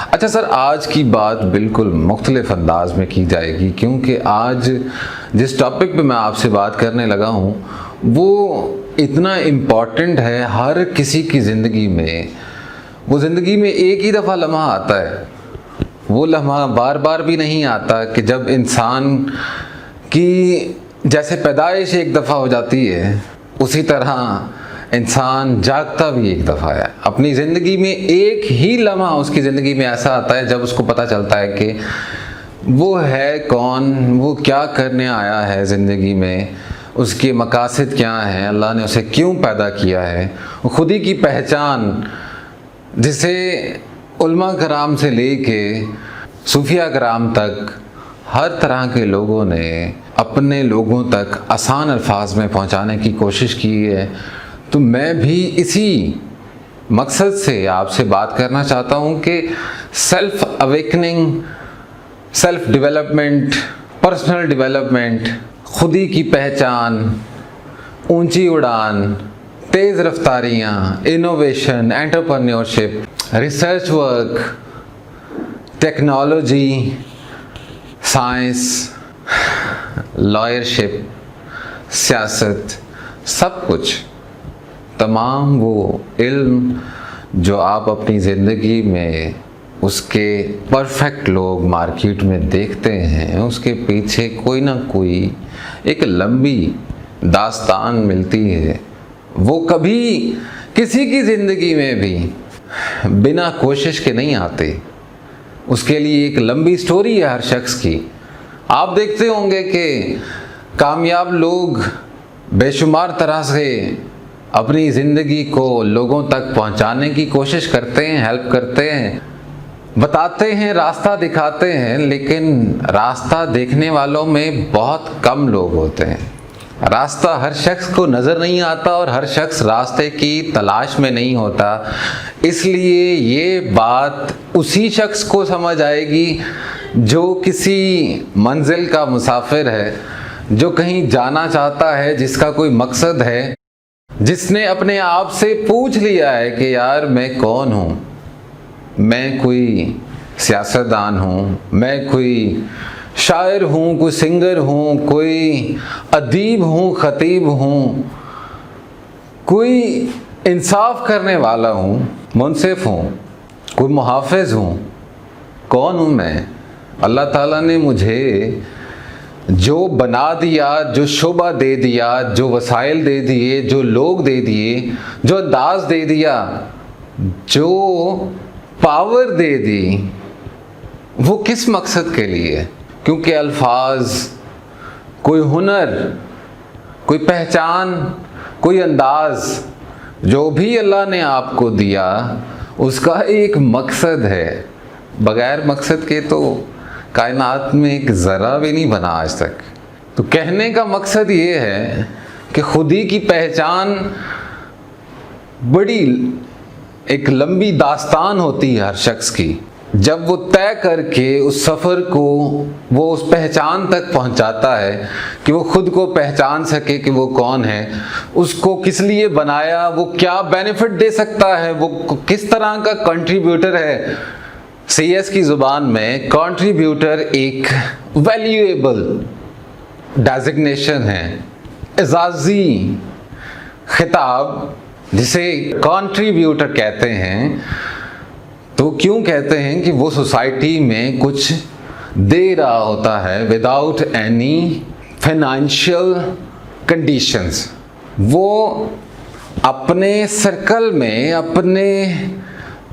अच्छा सर, आज की बात बिल्कुल मुख्तलिफ अंदाज में की जाएगी, क्योंकि आज जिस टॉपिक पे मैं आपसे बात करने लगा हूँ वो इतना इम्पॉर्टेंट है हर किसी की ज़िंदगी में। वो ज़िंदगी में एक ही दफ़ा लम्हा आता है, वो लम्हा बार बार भी नहीं आता कि जब इंसान की जैसे पैदाइश एक दफ़ा हो जाती है उसी तरह इंसान जागता भी एक दफ़ा है। अपनी ज़िंदगी में एक ही लम्हा उसकी ज़िंदगी में ऐसा आता है जब उसको पता चलता है कि वो है कौन, वो क्या करने आया है ज़िंदगी में, उसके मकासद क्या हैं, अल्लाह ने उसे क्यों पैदा किया है। वो खुद ही की पहचान, जिसे उलमा कराम से लेके सूफिया कराम तक हर तरह के लोगों ने अपने लोगों तक आसान अल्फाज में पहुंचाने की कोशिश की है। तो मैं भी इसी मकसद से आपसे बात करना चाहता हूं कि self awakening, self development, personal development, खुद ही की पहचान, ऊंची उड़ान, तेज़ रफ्तारियाँ, innovation, entrepreneurship, research work, technology, science, lawyership, सियासत, सब कुछ, तमाम वो इल्म जो आप अपनी ज़िंदगी में उसके परफेक्ट लोग मार्केट में देखते हैं, उसके पीछे कोई ना कोई एक लंबी दास्तान मिलती है। वो कभी किसी की ज़िंदगी में भी बिना कोशिश के नहीं आते। उसके लिए एक लंबी स्टोरी है हर शख्स की। आप देखते होंगे कि कामयाब लोग बेशुमार तरह से अपनी ज़िंदगी को लोगों तक पहुंचाने की कोशिश करते हैं, हेल्प करते हैं, बताते हैं, रास्ता दिखाते हैं, लेकिन रास्ता देखने वालों में बहुत कम लोग होते हैं। रास्ता हर शख्स को नज़र नहीं आता और हर शख्स रास्ते की तलाश में नहीं होता। इसलिए ये बात उसी शख्स को समझ आएगी जो किसी मंजिल का मुसाफिर है, जो कहीं जाना चाहता है, जिसका कोई मकसद है, जिसने अपने आप से पूछ लिया है कि यार मैं कौन हूँ, मैं कोई सियासतदान हूँ, मैं कोई शायर हूँ, कोई सिंगर हूँ, कोई अदीब हूँ, ख़तीब हूँ, कोई इंसाफ करने वाला हूँ, मुनसिफ हूँ, कोई मुहाफ़िज़ हूँ। कौन हूँ मैं? अल्लाह ताला ने मुझे जो बना दिया, जो शोभा दे दिया, जो वसाइल दे दिए, जो लोग दे दिए, जो अंदाज दे दिया, जो पावर दे दी, वो किस मकसद के लिए? क्योंकि अल्फाज, कोई हुनर, कोई पहचान, कोई अंदाज, जो भी अल्लाह ने आपको दिया उसका एक मकसद है। बग़ैर मकसद के तो कायनात में एक ज़रा भी नहीं बना आज तक। तो कहने का मकसद ये है कि खुद ही की पहचान बड़ी एक लंबी दास्तान होती है हर शख्स की। जब वो तय करके उस सफ़र को वो उस पहचान तक पहुंचाता है कि वो खुद को पहचान सके कि वो कौन है, उसको किस लिए बनाया, वो क्या बेनिफिट दे सकता है, वो किस तरह का कंट्रीब्यूटर है। सीएस की ज़ुबान में कंट्रीब्यूटर एक वैल्यूएबल डेजिग्नेशन है, एजाज़ी खिताब, जिसे कंट्रीब्यूटर कहते हैं। तो क्यों कहते हैं कि वो सोसाइटी में कुछ दे रहा होता है विदाउट एनी फाइनेंशियल कंडीशंस। वो अपने सर्कल में, अपने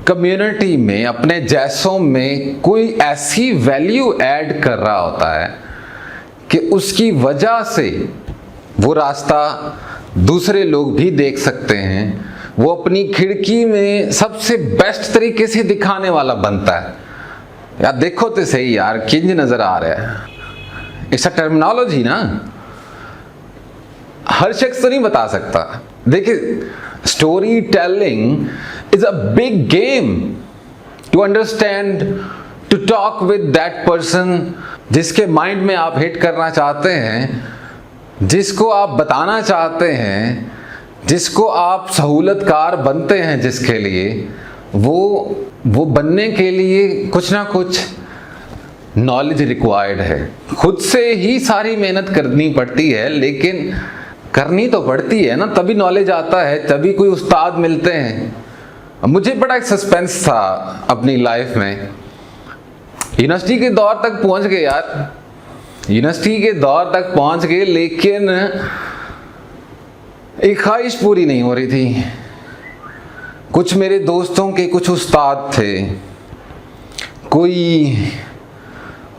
कम्युनिटी में, अपने जैसों में कोई ऐसी वैल्यू ऐड कर रहा होता है कि उसकी वजह से वो रास्ता दूसरे लोग भी देख सकते हैं। वो अपनी खिड़की में सबसे बेस्ट तरीके से दिखाने वाला बनता है। यार देखो तो सही यार, किंज नज़र आ रहा है। इट्स अ टर्मिनोलॉजी ना, हर शख्स तो नहीं बता सकता। देखिए, story telling is a big game to understand, to talk with that person जिसके माइंड में आप हिट करना चाहते हैं, जिसको आप बताना चाहते हैं, जिसको आप सहूलतकार बनते हैं जिसके लिए, वो बनने के लिए कुछ ना कुछ नॉलेज रिक्वायर्ड है। खुद से ही सारी मेहनत करनी पड़ती है, लेकिन करनी तो पड़ती है ना, तभी नॉलेज आता है, तभी कोई उस्ताद मिलते हैं। मुझे बड़ा एक सस्पेंस था अपनी लाइफ में। यूनिवर्सिटी के दौर तक पहुंच गए यार, यूनिवर्सिटी के दौर तक पहुंच गए, लेकिन एक ख्वाहिश पूरी नहीं हो रही थी। कुछ मेरे दोस्तों के कुछ उस्ताद थे, कोई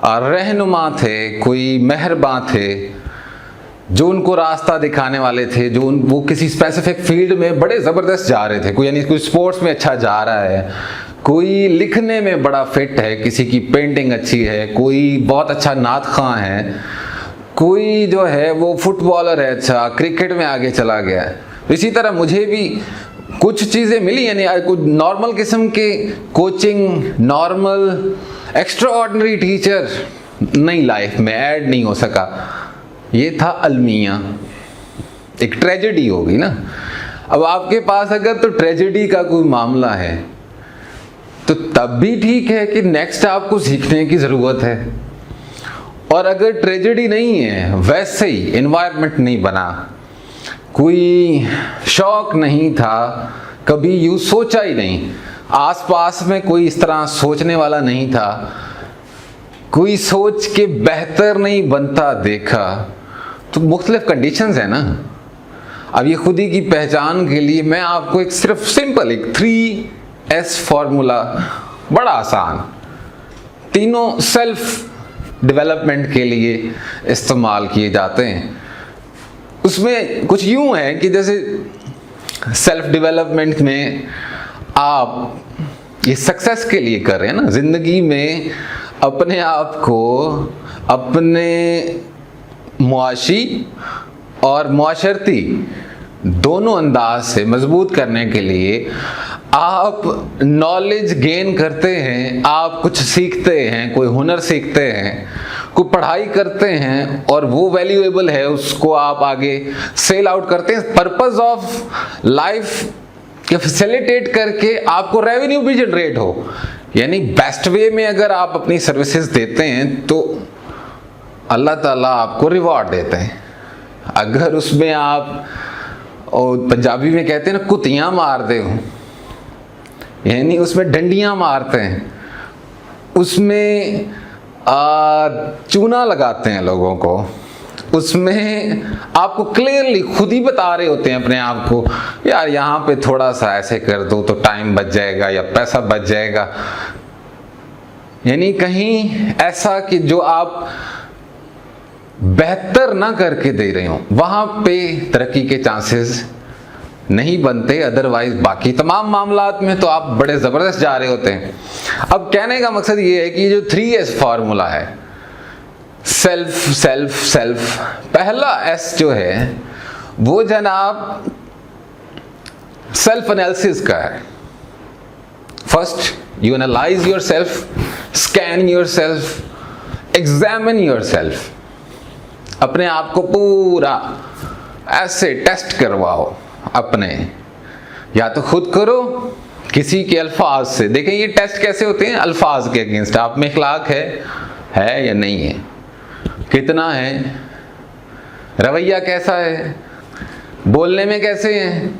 रहनुमा थे, कोई मेहरबान थे, जो उनको रास्ता दिखाने वाले थे, वो किसी स्पेसिफिक फील्ड में बड़े ज़बरदस्त जा रहे थे। कोई यानी कोई स्पोर्ट्स में अच्छा जा रहा है, कोई लिखने में बड़ा फिट है, किसी की पेंटिंग अच्छी है, कोई बहुत अच्छा नात ख़ां है, कोई जो है वो फुटबॉलर है, अच्छा क्रिकेट में आगे चला गया है। इसी तरह मुझे भी कुछ चीज़ें मिली, यानी कुछ नॉर्मल किस्म के coaching, normal extra ordinary teacher नई लाइफ में ऐड नहीं हो सका। ये था अलमिया। एक ट्रेजेडी होगी ना। अब आपके पास अगर तो ट्रेजेडी का कोई मामला है तो तब भी ठीक है कि नेक्स्ट आपको सीखने की ज़रूरत है, और अगर ट्रेजेडी नहीं है, वैसे ही एनवायरनमेंट नहीं बना, कोई शौक नहीं था, कभी यूँ सोचा ही नहीं, आसपास में कोई इस तरह सोचने वाला नहीं था, कोई सोच के बेहतर नहीं बनता देखा, तो मुख्तलिफ कंडीशंस है ना। अब ये खुदी की पहचान के लिए मैं आपको एक सिर्फ सिंपल एक 3S फार्मूला, बड़ा आसान, तीनों सेल्फ डेवलपमेंट के लिए इस्तेमाल किए जाते हैं। उसमें कुछ यूं है कि जैसे सेल्फ डेवलपमेंट में आप ये सक्सेस के लिए कर रहे हैं ना, ज़िंदगी में अपने आप को अपने मुआशी और मुआशरती दोनों अंदाज से मजबूत करने के लिए आप नॉलेज गेन करते हैं, आप कुछ सीखते हैं, कोई हुनर सीखते हैं, कोई पढ़ाई करते हैं, और वो वैल्यूएबल है, उसको आप आगे सेल आउट करते हैं, पर्पस ऑफ लाइफ के फैसिलिटेट करके आपको रेवेन्यू भी जनरेट हो। यानी बेस्ट वे में अगर आप अपनी सर्विसेज देते हैं तो अल्लाह ताला आपको रिवॉर्ड देते हैं। अगर उसमें आप, और पंजाबी में कहते हैं ना, कुतियाँ मार दे हो, यानी उसमें डंडियाँ मारते हैं, उसमें चूना लगाते हैं लोगों को, उसमें आपको क्लियरली खुद ही बता रहे होते हैं अपने आप को, यार यहाँ पे थोड़ा सा ऐसे कर दो तो टाइम बच जाएगा या पैसा बच जाएगा। यानी कहीं ऐसा कि जो आप बेहतर ना करके दे रहे हो, वहाँ पे तरक्की के चांसेस नहीं बनते। अदरवाइज बाकी तमाम मामलात में तो आप बड़े ज़बरदस्त जा रहे होते हैं। अब कहने का मकसद ये है कि ये जो 3S फार्मूला है, सेल्फ सेल्फ सेल्फ, पहला S जो है वो जनाब सेल्फ एनालिसिस का है। First you analyse your self, scan your self, examine your self. अपने आप को पूरा ऐसे टेस्ट करवाओ अपने, या तो खुद करो किसी के अल्फाज से। देखें ये टेस्ट कैसे होते हैं, अल्फाज के अगेंस्ट। आप में इखलाक है या नहीं है, कितना है, रवैया कैसा है, बोलने में कैसे हैं,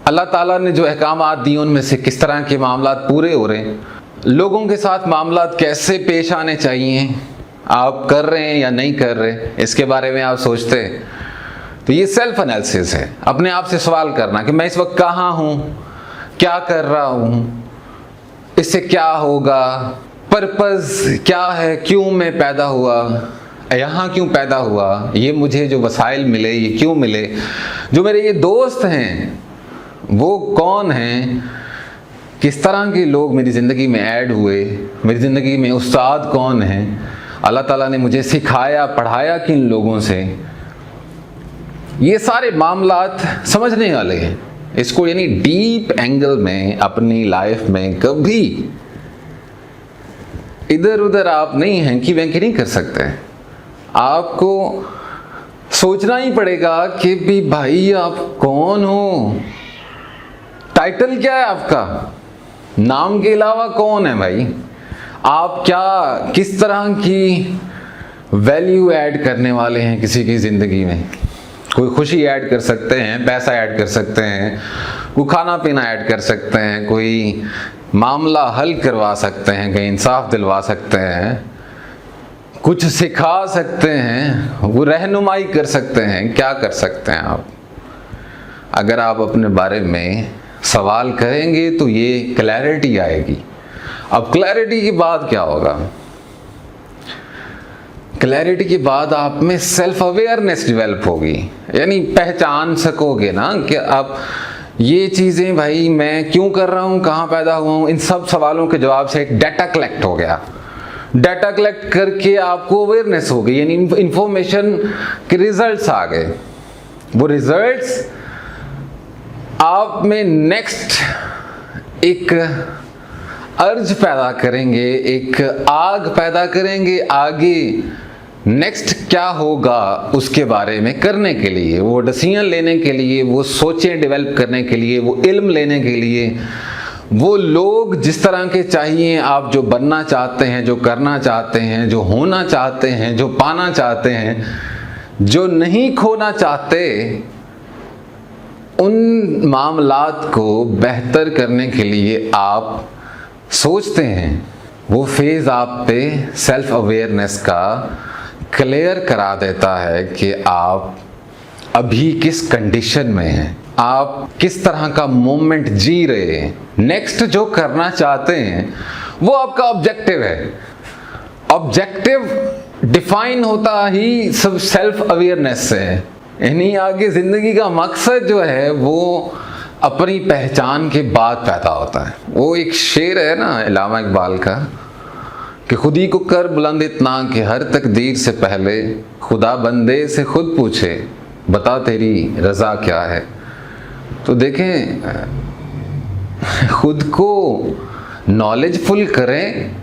अल्लाह ताला ने जो अहकामात दिए उनमें से किस तरह के मामलात पूरे हो रहे हैं, लोगों के साथ मामलात कैसे पेश आने चाहिए, आप कर रहे हैं या नहीं कर रहे, इसके बारे में आप सोचते हैं। तो ये सेल्फ एनालिसिस है, अपने आप से सवाल करना कि मैं इस वक्त कहाँ हूँ, क्या कर रहा हूँ, इससे क्या होगा, पर्पज़ क्या है, क्यों मैं पैदा हुआ, यहाँ क्यों पैदा हुआ, ये मुझे जो वसाइल मिले ये क्यों मिले, जो मेरे ये दोस्त हैं वो कौन हैं, किस तरह के लोग मेरी ज़िंदगी में ऐड हुए, मेरी ज़िंदगी में उस्ताद कौन हैं, अल्लाह ताला ने मुझे सिखाया पढ़ाया किन लोगों से। ये सारे मामलात समझने वाले हैं। इसको यानी डीप एंगल में अपनी लाइफ में कभी इधर उधर आप नहीं हैंकी वैंकी नहीं कर सकते। आपको सोचना ही पड़ेगा कि भाई आप कौन हो, टाइटल क्या है आपका, नाम के अलावा कौन है भाई? आप क्या किस तरह की वैल्यू ऐड करने वाले हैं किसी की ज़िंदगी में? कोई खुशी ऐड कर सकते हैं, पैसा ऐड कर सकते हैं, कोई खाना पीना ऐड कर सकते हैं, कोई मामला हल करवा सकते हैं, कहीं इंसाफ दिलवा सकते हैं, कुछ सिखा सकते हैं, वो रहनुमाई कर सकते हैं। क्या कर सकते हैं आप? अगर आप अपने बारे में सवाल करेंगे तो ये क्लैरिटी आएगी। अब क्लैरिटी के बाद क्या होगा? क्लैरिटी के बाद आप में सेल्फ अवेयरनेस डेवलप होगी, यानी पहचान सकोगे ना कि आप ये चीज़ें भाई मैं क्यों कर रहा हूँ, कहाँ पैदा हुआ हूँ, इन सब सवालों के जवाब से एक डाटा कलेक्ट हो गया। डाटा कलेक्ट करके आपको अवेयरनेस हो गई, यानी इंफॉर्मेशन के रिजल्ट्स आ गए। वो रिजल्ट्स आप में नेक्स्ट एक अर्ज पैदा करेंगे, एक आग पैदा करेंगे आगे नेक्स्ट क्या होगा उसके बारे में करने के लिए, वो डिसीजन लेने के लिए, वो सोचें डेवलप करने के लिए, वो इल्म लेने के लिए, वो लोग जिस तरह के चाहिए, आप जो बनना चाहते हैं, जो करना चाहते हैं, जो होना चाहते हैं, जो पाना चाहते हैं, जो नहीं खोना चाहते, उन मामलात को बेहतर करने के लिए आप सोचते हैं। वो फेज़ आप पे सेल्फ अवेयरनेस का क्लियर करा देता है कि आप अभी किस कंडीशन में हैं, आप किस तरह का मोमेंट जी रहे हैं, नेक्स्ट जो करना चाहते हैं वो आपका ऑब्जेक्टिव है। ऑब्जेक्टिव डिफाइन होता ही सब सेल्फ अवेयरनेस से है, यानी आगे ज़िंदगी का मकसद जो है वो अपनी पहचान के बाद पैदा होता है। वो एक शेर है ना इलामा इकबाल का कि खुदी को कर बुलंद इतना कि हर तकदीर से पहले खुदा बंदे से खुद पूछे बता तेरी रज़ा क्या है। तो देखें, खुद को नॉलेजफुल करें,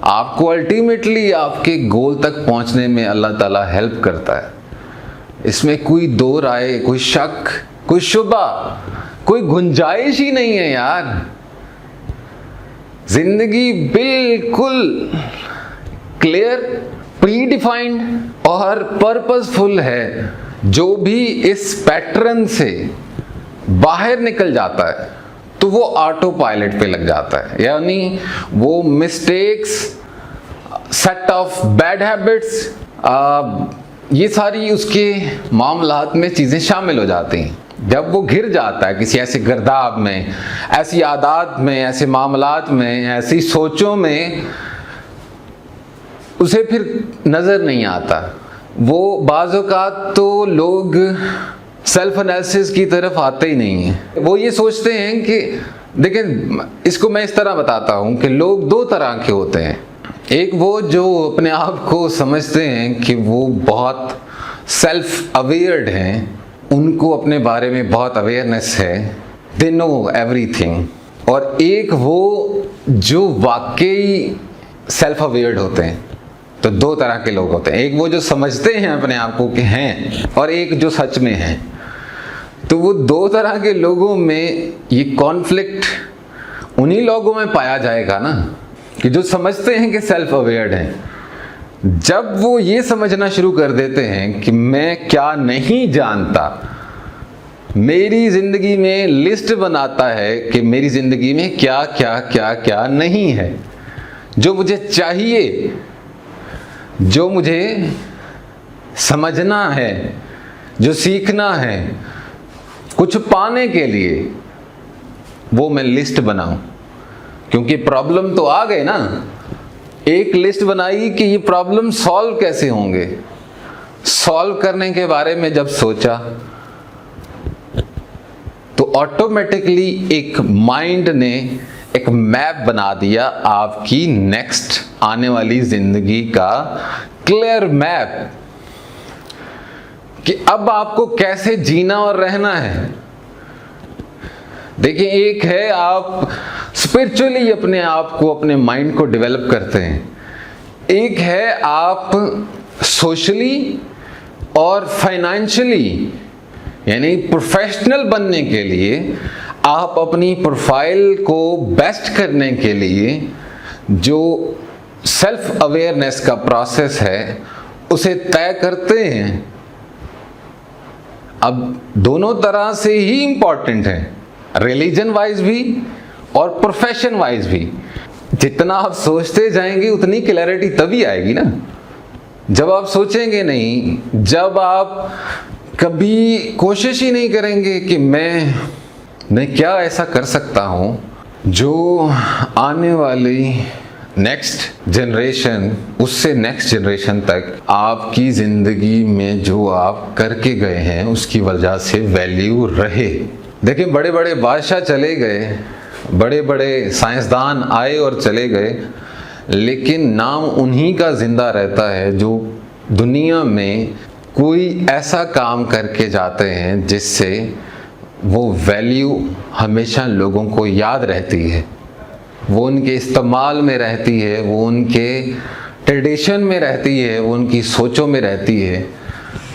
आपको अल्टीमेटली आपके गोल तक पहुंचने में अल्लाह ताला हेल्प करता है। इसमें कोई दो राय, कोई शक, कोई शुबा, कोई गुंजाइश ही नहीं है यार। जिंदगी बिल्कुल क्लियर, प्री डिफाइंड और पर्पसफुल है। जो भी इस पैटर्न से बाहर निकल जाता है तो वो ऑटो पायलट पे लग जाता है, यानी वो mistakes, set of bad habits, ये सारी उसके मामलात में चीज़ें शामिल हो जाती हैं। जब वो घिर जाता है किसी ऐसे गर्दाब में, ऐसी आदत में, ऐसे मामलात में, ऐसी सोचों में, उसे फिर नज़र नहीं आता। वो बाज़ औक़ात तो लोग सेल्फ एनालिसिस की तरफ आते ही नहीं हैं। वो ये सोचते हैं कि देखें, इसको मैं इस तरह बताता हूँ कि लोग दो तरह के होते हैं। एक वो जो अपने आप को समझते हैं कि वो बहुत सेल्फ अवेयर्ड हैं, उनको अपने बारे में बहुत अवेयरनेस है, दे नो एवरीथिंग। और एक वो जो वाकई सेल्फ अवेयर्ड होते हैं। तो दो तरह के लोग होते हैं, एक वो जो समझते हैं अपने आप को कि हैं, और एक जो सच में हैं। तो वो दो तरह के लोगों में ये कॉन्फ्लिक्ट उन्हीं लोगों में पाया जाएगा ना कि जो समझते हैं कि सेल्फ अवेयर्ड हैं। जब वो ये समझना शुरू कर देते हैं कि मैं क्या नहीं जानता, मेरी ज़िंदगी में लिस्ट बनाता है कि मेरी ज़िंदगी में क्या क्या क्या क्या नहीं है, जो मुझे चाहिए, जो मुझे समझना है, जो सीखना है कुछ पाने के लिए, वो मैं लिस्ट बनाऊं। क्योंकि प्रॉब्लम तो आ गए ना, एक लिस्ट बनाई कि ये प्रॉब्लम सॉल्व कैसे होंगे। सॉल्व करने के बारे में जब सोचा तो ऑटोमेटिकली एक माइंड ने एक मैप बना दिया आपकी नेक्स्ट आने वाली जिंदगी का, क्लियर मैप कि अब आपको कैसे जीना और रहना है। देखिए, एक है आप स्पिरिचुअली अपने आप को, अपने माइंड को डेवलप करते हैं, एक है आप सोशली और फाइनेंशियली, यानी प्रोफेशनल बनने के लिए आप अपनी प्रोफाइल को बेस्ट करने के लिए जो सेल्फ अवेयरनेस का प्रोसेस है उसे तय करते हैं। अब दोनों तरह से ही इंपॉर्टेंट है, रिलीजन वाइज भी और प्रोफेशन वाइज भी। जितना आप सोचते जाएंगे उतनी क्लैरिटी तभी आएगी ना जब आप सोचेंगे नहीं, जब आप कभी कोशिश ही नहीं करेंगे कि मैं क्या ऐसा कर सकता हूं जो आने वाली नेक्स्ट जनरेशन, उससे नेक्स्ट जनरेशन तक आपकी ज़िंदगी में जो आप करके गए हैं उसकी वजह से वैल्यू रहे। देखिए, बड़े बड़े बादशाह चले गए, बड़े बड़े साइंसदान आए और चले गए, लेकिन नाम उन्हीं का ज़िंदा रहता है जो दुनिया में कोई ऐसा काम करके जाते हैं जिससे वो वैल्यू हमेशा लोगों को याद रहती है, वो उनके इस्तेमाल में रहती है, वो उनके ट्रेडिशन में रहती है, वो उनकी सोचों में रहती है।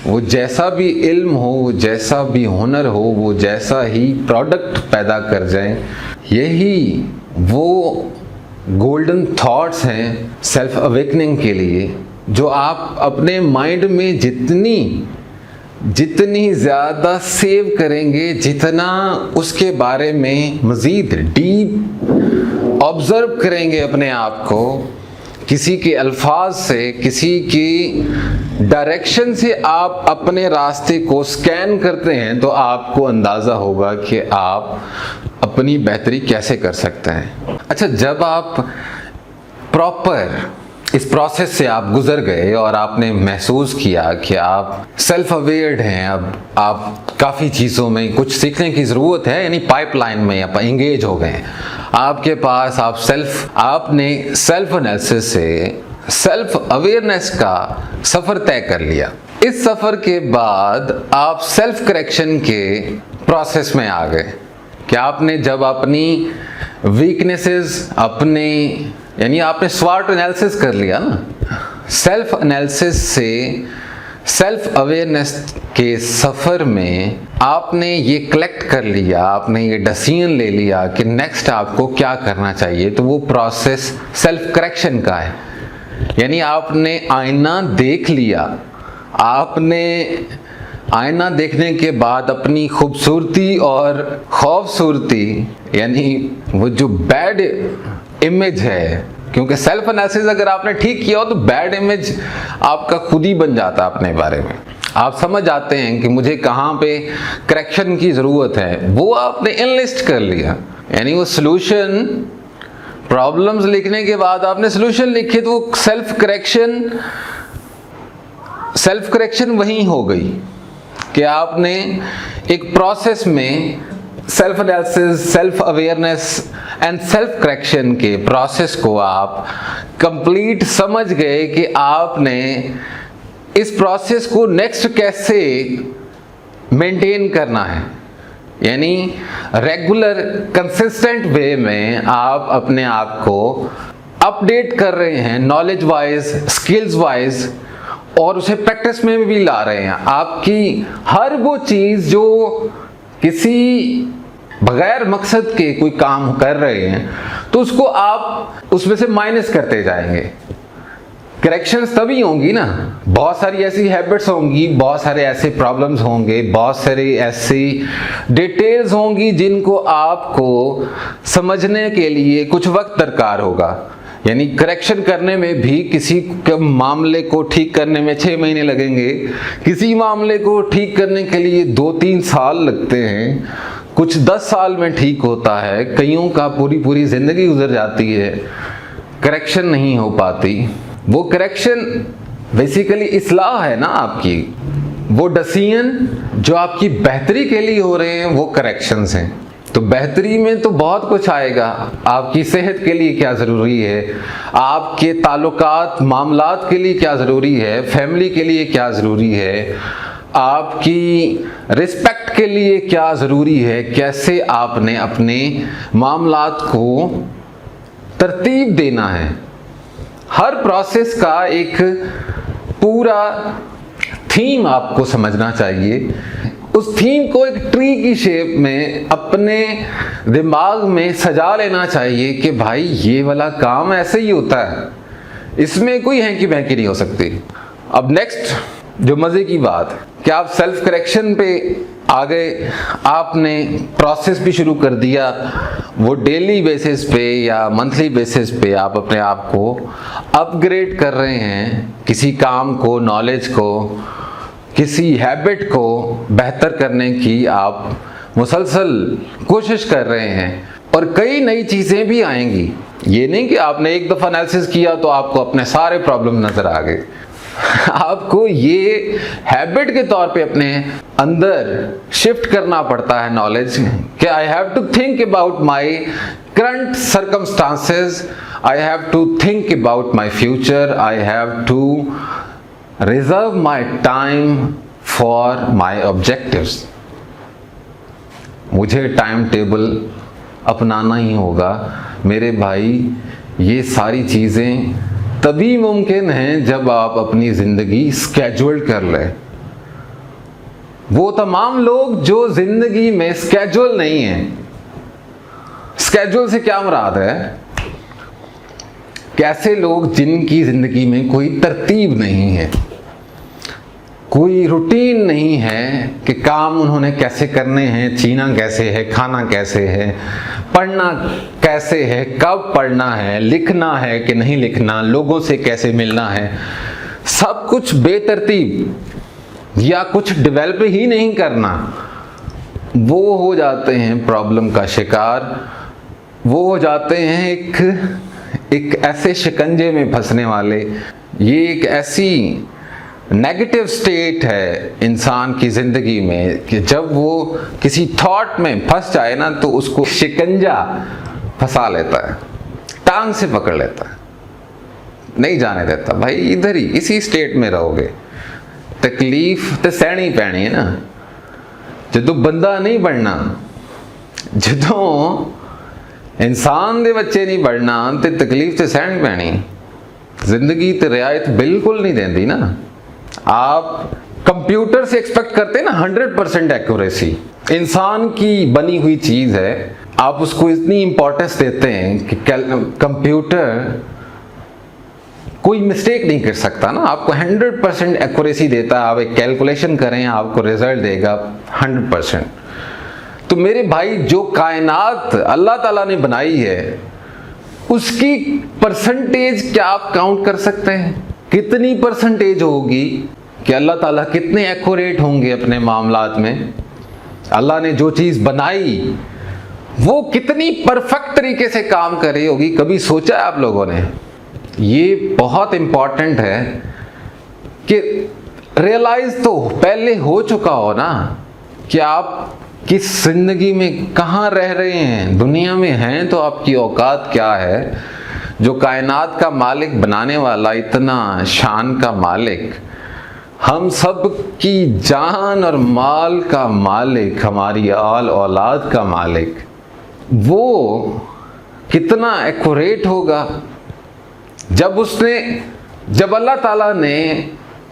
वो जैसा भी इल्म हो, वो जैसा भी हुनर हो, वो जैसा ही प्रोडक्ट पैदा कर जाएं, यही वो गोल्डन थॉट्स हैं सेल्फ अवेकनिंग के लिए, जो आप अपने माइंड में जितनी ज़्यादा सेव करेंगे, जितना उसके बारे में मज़ीद डीप ऑब्ज़र्व करेंगे अपने आप को, किसी के अल्फाज से, किसी की डायरेक्शन से आप अपने रास्ते को स्कैन करते हैं तो आपको अंदाज़ा होगा कि आप अपनी बेहतरी कैसे कर सकते हैं। अच्छा, जब आप प्रॉपर इस प्रोसेस से आप गुजर गए और आपने महसूस किया कि आप सेल्फ अवेयर्ड हैं, अब आप काफ़ी चीज़ों में कुछ सीखने की ज़रूरत है, यानी पाइपलाइन में आप इंगेज हो गए, आपके पास आपने सेल्फ एनालिसिस से सेल्फ अवेयरनेस का सफ़र तय कर लिया। इस सफ़र के बाद आप सेल्फ करेक्शन के प्रोसेस में आ गए कि आपने जब अपनी वीकनेसेस यानी आपने स्वॉट एनालिसिस कर लिया ना। सेल्फ एनालिसिस से सेल्फ अवेयरनेस के सफ़र में आपने ये कलेक्ट कर लिया, आपने ये डिसीजन ले लिया कि नेक्स्ट आपको क्या करना चाहिए, तो वो प्रोसेस सेल्फ करेक्शन का है। यानी आपने आईना देख लिया, आपने आईना देखने के बाद अपनी खूबसूरती और खौफसूरती, यानी वो जो बैड इमेज है, क्योंकि सेल्फ एनालिसिस अगर आपने ठीक किया हो तो बैड इमेज आपका खुद ही बन जाता है अपने बारे में। आप समझ आते हैं कि मुझे कहाँ पे करेक्शन की ज़रूरत है, वो आपने इनलिस्ट कर लिया। यानी वो सॉल्यूशन, प्रॉब्लम्स लिखने के बाद आपने सॉल्यूशन लिखे तो वो सेल्फ करेक्शन वही हो गई कि आपने एक प्रोसेस में self analysis, self awareness and self correction के प्रोसेस को आप कंप्लीट समझ गए कि आपने इस प्रोसेस को नेक्स्ट कैसे मेंटेन करना है। यानी रेगुलर कंसिस्टेंट वे में आप अपने आप को अपडेट कर रहे हैं, नॉलेज वाइज, स्किल्स वाइज, और उसे प्रैक्टिस में भी ला रहे हैं। आपकी हर वो चीज़ जो किसी बगैर मकसद के कोई काम कर रहे हैं तो उसको आप उसमें से माइनस करते जाएंगे। करेक्शंस तभी होंगी ना, बहुत सारी ऐसी हैबिट्स होंगी, बहुत सारे ऐसे प्रॉब्लम्स होंगे, बहुत सारी ऐसी डिटेल्स होंगी जिनको आपको समझने के लिए कुछ वक्त दरकार होगा। यानी करेक्शन करने में भी किसी के मामले को ठीक करने में 6 महीने लगेंगे, किसी मामले को ठीक करने के लिए 2-3 साल लगते हैं, कुछ 10 साल में ठीक होता है, कईयों का पूरी ज़िंदगी गुजर जाती है, करेक्शन नहीं हो पाती। वो करेक्शन बेसिकली इस्लाह है ना आपकी, वो डिसीजन जो आपकी बेहतरी के लिए हो रहे हैं वो करेक्शंस हैं। तो बेहतरी में तो बहुत कुछ आएगा। आपकी सेहत के लिए क्या ज़रूरी है, आपके ताल्लुकात मामलात के लिए क्या ज़रूरी है, फैमिली के लिए क्या ज़रूरी है, आपकी रिस्पेक्ट के लिए क्या ज़रूरी है, कैसे आपने अपने मामलात को तरतीब देना है। हर प्रोसेस का एक पूरा थीम आपको समझना चाहिए, उस थीम को एक ट्री की शेप में अपने दिमाग में सजा लेना चाहिए कि भाई ये वाला काम ऐसे ही होता है, इसमें कोई हैंकी बहकी नहीं हो सकती। अब नेक्स्ट जो मज़े की बात है कि आप सेल्फ करेक्शन पे आ गए, आपने प्रोसेस भी शुरू कर दिया, वो डेली बेसिस पे या मंथली बेसिस पे आप अपने आप को अपग्रेड कर रहे हैं, किसी काम को, नॉलेज को, किसी हैबिट को बेहतर करने की आप मुसलसल कोशिश कर रहे हैं और कई नई चीज़ें भी आएंगी। ये नहीं कि आपने एक दफ़ा एनालिसिस किया तो आपको अपने सारे प्रॉब्लम नज़र आ गए। आपको ये हैबिट के तौर पे अपने अंदर शिफ्ट करना पड़ता है नॉलेज कि I have to think about my current circumstances, I have to think about my future, I have to reserve my time for my objectives. मुझे टाइम टेबल अपनाना ही होगा मेरे भाई। ये सारी चीज़ें तभी मुमकिन है जब आप अपनी ज़िंदगी स्केड्यूल कर लें। वो तमाम लोग जो ज़िंदगी में स्केड्यूल नहीं है, स्केड्यूल से क्या मुराद है, कैसे लोग जिनकी ज़िंदगी में कोई तरतीब नहीं है, कोई रूटीन नहीं है कि काम उन्होंने कैसे करने हैं, जीना कैसे है, खाना कैसे है, पढ़ना कैसे है, कब पढ़ना है, लिखना है कि नहीं लिखना, लोगों से कैसे मिलना है, सब कुछ बेतरतीब या कुछ डेवलप ही नहीं करना, वो हो जाते हैं प्रॉब्लम का शिकार। वो हो जाते हैं एक ऐसे शिकंजे में फंसने वाले। ये एक ऐसी नेगेटिव स्टेट है इंसान की ज़िंदगी में कि जब वो किसी थॉट में फंस जाए ना तो उसको शिकंजा फंसा लेता है, टांग से पकड़ लेता है, नहीं जाने देता। भाई इधर ही इसी स्टेट में रहोगे, तकलीफ तो सहनी पैनी है ना। जदों बंदा नहीं बनना, जदों इंसान दे बच्चे नहीं बनना तो तकलीफ तो सहनी पैनी। जिंदगी तो रियायत बिल्कुल नहीं देती ना। आप कंप्यूटर से एक्सपेक्ट करते हैं ना 100% एक्यूरेसी, इंसान की बनी हुई चीज है, आप उसको इतनी इंपॉर्टेंस देते हैं कि कंप्यूटर कोई मिस्टेक नहीं कर सकता ना, आपको 100% एक्यूरेसी देता है। आप एक कैलकुलेशन करें आपको रिजल्ट देगा 100%। तो मेरे भाई जो कायनात अल्लाह ताला ने बनाई है उसकी परसेंटेज क्या आप काउंट कर सकते हैं? कितनी परसेंटेज होगी कि अल्लाह ताला कितने एक्यूरेट होंगे अपने मामलात में? अल्लाह ने जो चीज़ बनाई वो कितनी परफेक्ट तरीके से काम कर रही होगी, कभी सोचा है आप लोगों ने? ये बहुत इम्पॉर्टेंट है कि रियलाइज तो पहले हो चुका हो ना कि आप किस जिंदगी में कहाँ रह रहे हैं, दुनिया में हैं तो आपकी औकात क्या है। जो कायनात का मालिक, बनाने वाला, इतना शान का मालिक, हम सब की जान और माल का मालिक, हमारी आल औलाद का मालिक, वो कितना एक्यूरेट होगा जब अल्लाह ताला ने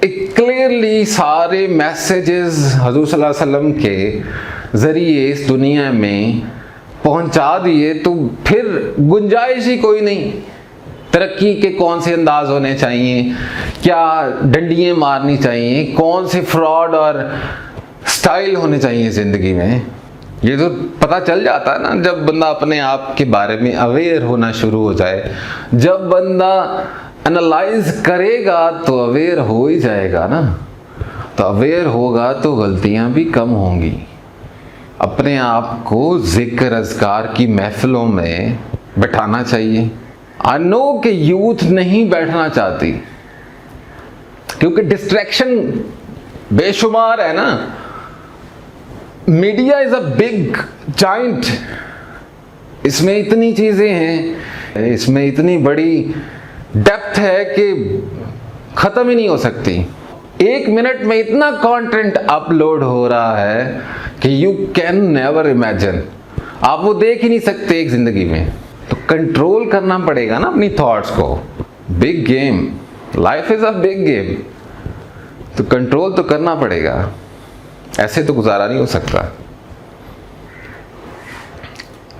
एक क्लियरली सारे मैसेजेस हज़रत सल्लल्लाहु अलैहि वसल्लम के ज़रिए इस दुनिया में पहुंचा दिए, तो फिर गुंजाइश ही कोई नहीं। तरक्की के कौन से अंदाज होने चाहिए, क्या डंडियाँ मारनी चाहिए, कौन से फ्रॉड और स्टाइल होने चाहिए ज़िंदगी में, ये तो पता चल जाता है ना जब बंदा अपने आप के बारे में अवेयर होना शुरू हो जाए। जब बंदा एनालाइज करेगा तो अवेयर हो ही जाएगा ना। तो अवेयर होगा तो गलतियां भी कम होंगी। अपने आप को जिक्र अज़कार की महफिलों में बैठाना चाहिए। आई नो कि यूथ नहीं बैठना चाहती क्योंकि डिस्ट्रैक्शन बेशुमार है ना। Media is a big giant, इसमें इतनी चीजें हैं, इसमें इतनी बड़ी डेप्थ है कि खत्म ही नहीं हो सकती। एक मिनट में इतना कंटेंट अपलोड हो रहा है कि यू कैन नेवर इमेजिन, आप वो देख ही नहीं सकते एक जिंदगी में। तो कंट्रोल करना पड़ेगा ना अपनी थॉट्स को। Big game, life is a big game, तो कंट्रोल तो करना पड़ेगा। ऐसे तो गुजारा नहीं हो सकता।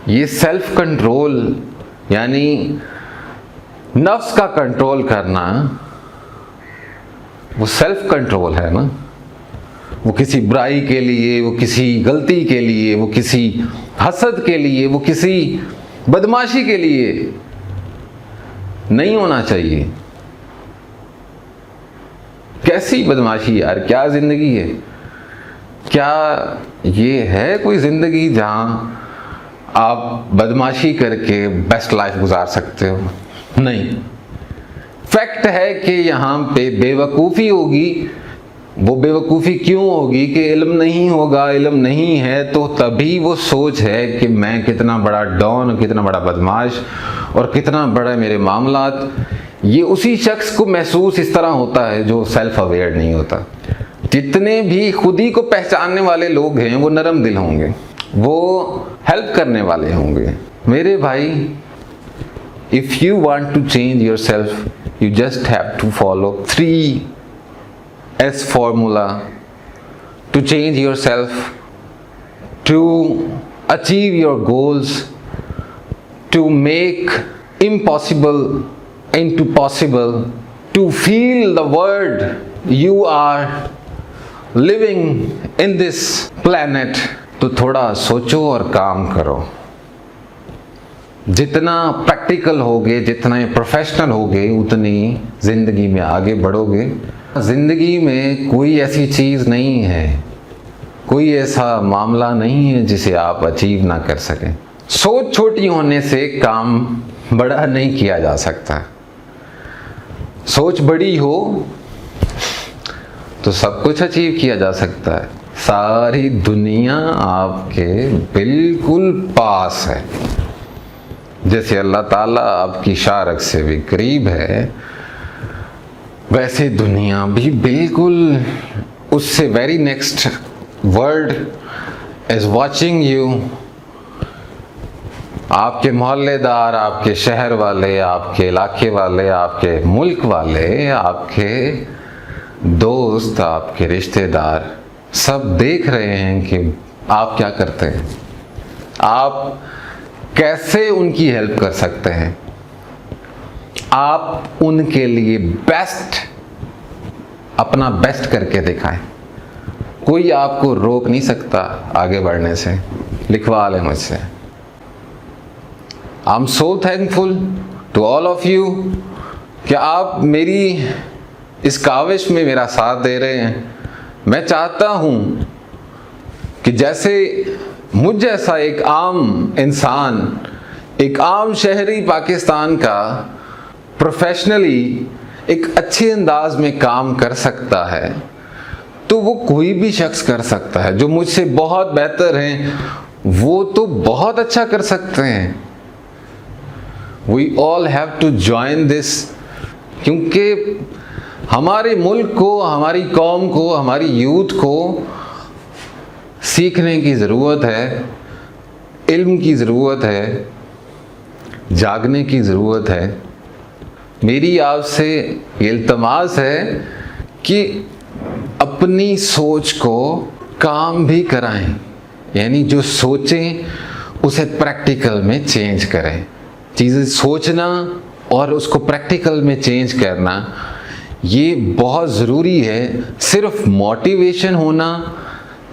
ये सेल्फ कंट्रोल यानी नफ्स का कंट्रोल करना, वो सेल्फ कंट्रोल है ना। वो किसी बुराई के लिए, वो किसी गलती के लिए, वो किसी हसद के लिए, वो किसी बदमाशी के लिए नहीं होना चाहिए। कैसी बदमाशी यार, क्या जिंदगी है? क्या ये है कोई जिंदगी जहां आप बदमाशी करके बेस्ट लाइफ गुजार सकते हो? नहीं। फैक्ट है कि यहाँ पे बेवकूफ़ी होगी। वो बेवकूफ़ी क्यों होगी कि इल्म नहीं होगा, इल्म नहीं है तो तभी वो सोच है कि मैं कितना बड़ा डॉन, कितना बड़ा बदमाश और कितना बड़ा मेरे मामलात। ये उसी शख्स को महसूस इस तरह होता है जो सेल्फ अवेयर नहीं होता। जितने भी खुद ही को पहचानने वाले लोग हैं वो नरम दिल होंगे, वो हेल्प करने वाले होंगे। मेरे भाई, if you want to change yourself, you just have to follow 3S formula to change yourself, to achieve your goals, to make impossible into possible, to feel the world you are living in this planet। तो थोड़ा सोचो और काम करो। जितना practical होगे, जितना professional होगे, उतनी ज़िंदगी में आगे बढ़ोगे। ज़िंदगी में कोई ऐसी चीज़ नहीं है, कोई ऐसा मामला नहीं है जिसे आप अचीव ना कर सकें। सोच छोटी होने से काम बड़ा नहीं किया जा सकता। सोच बड़ी हो तो सब कुछ अचीव किया जा सकता है। सारी दुनिया आपके बिल्कुल पास है। जैसे अल्लाह ताला आपकी शारक से भी करीब है, वैसे दुनिया भी बिल्कुल उससे very next world is watching you. आपके मोहल्लेदार, आपके शहर वाले, आपके इलाके वाले, आपके मुल्क वाले, आपके दोस्त, आपके रिश्तेदार सब देख रहे हैं कि आप क्या करते हैं, आप कैसे उनकी हेल्प कर सकते हैं, आप उनके लिए बेस्ट, अपना बेस्ट करके दिखाएं। कोई आपको रोक नहीं सकता आगे बढ़ने से। लिखवा लें मुझसे। I am so thankful to all of you कि आप मेरी इस काविश में मेरा साथ दे रहे हैं। मैं चाहता हूं कि जैसे मुझ जैसा एक आम इंसान, एक आम शहरी पाकिस्तान का प्रोफेशनली एक अच्छे अंदाज में काम कर सकता है, तो वो कोई भी शख्स कर सकता है। जो मुझसे बहुत बेहतर हैं वो तो बहुत अच्छा कर सकते हैं। We all have to join this, क्योंकि हमारे मुल्क को, हमारी कौम को, हमारी यूथ को सीखने की ज़रूरत है, इल्म की ज़रूरत है, जागने की ज़रूरत है। मेरी आपसे इल्तमास है कि अपनी सोच को काम भी कराएं, यानी जो सोचें उसे प्रैक्टिकल में चेंज करें। चीज़ें सोचना और उसको प्रैक्टिकल में चेंज करना ये बहुत ज़रूरी है। सिर्फ मोटिवेशन होना,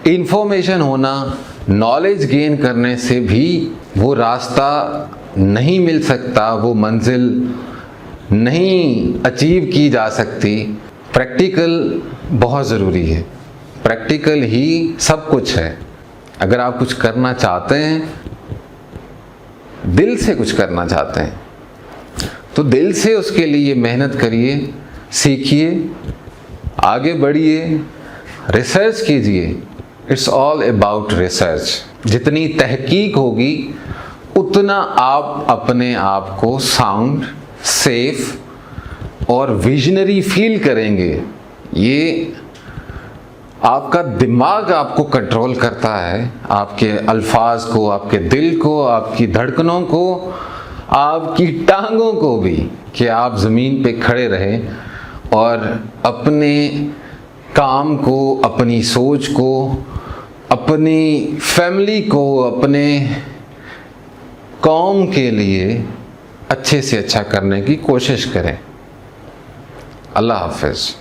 इंफॉर्मेशन होना, नॉलेज गेन करने से भी वो रास्ता नहीं मिल सकता, वो मंजिल नहीं अचीव की जा सकती। प्रैक्टिकल बहुत ज़रूरी है। प्रैक्टिकल ही सब कुछ है। अगर आप कुछ करना चाहते हैं, दिल से कुछ करना चाहते हैं, तो दिल से उसके लिए मेहनत करिए, सीखिए, आगे बढ़िए, रिसर्च कीजिए। It's all about research. जितनी तहकीक होगी उतना आप अपने आप को साउंड, सेफ और विजनरी फील करेंगे। ये आपका दिमाग आपको कंट्रोल करता है, आपके अल्फाज को, आपके दिल को, आपकी धड़कनों को, आपकी टांगों को भी, कि आप ज़मीन पे खड़े रहें और अपने काम को, अपनी सोच को, अपनी फैमिली को, अपने कौम के लिए अच्छे से अच्छा करने की कोशिश करें। अल्लाह हाफ़िज़।